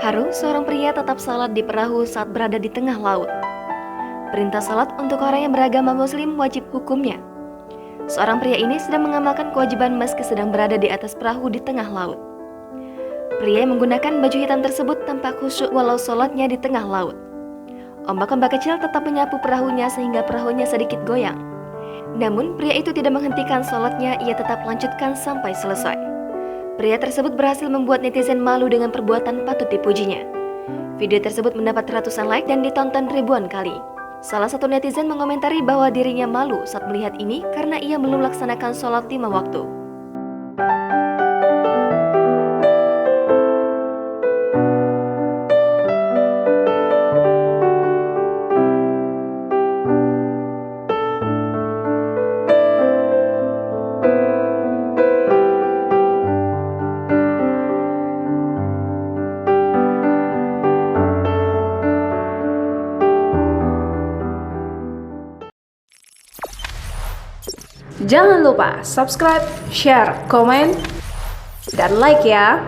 Harus seorang pria tetap salat di perahu saat berada di tengah laut. Perintah salat untuk orang yang beragama muslim wajib hukumnya. Seorang pria ini sedang mengamalkan kewajiban meski sedang berada di atas perahu di tengah laut. Pria yang menggunakan baju hitam tersebut tampak khusyuk walau sholatnya di tengah laut. Ombak-ombak kecil tetap menyapu perahunya sehingga perahunya sedikit goyang. Namun pria itu tidak menghentikan sholatnya, ia tetap lanjutkan sampai selesai. Pria tersebut berhasil membuat netizen malu dengan perbuatan patut dipujinya. Video tersebut mendapat ratusan like dan ditonton ribuan kali. Salah satu netizen mengomentari bahwa dirinya malu saat melihat ini karena ia belum melaksanakan sholat 5 waktu. Jangan lupa subscribe, share, komen, dan like ya.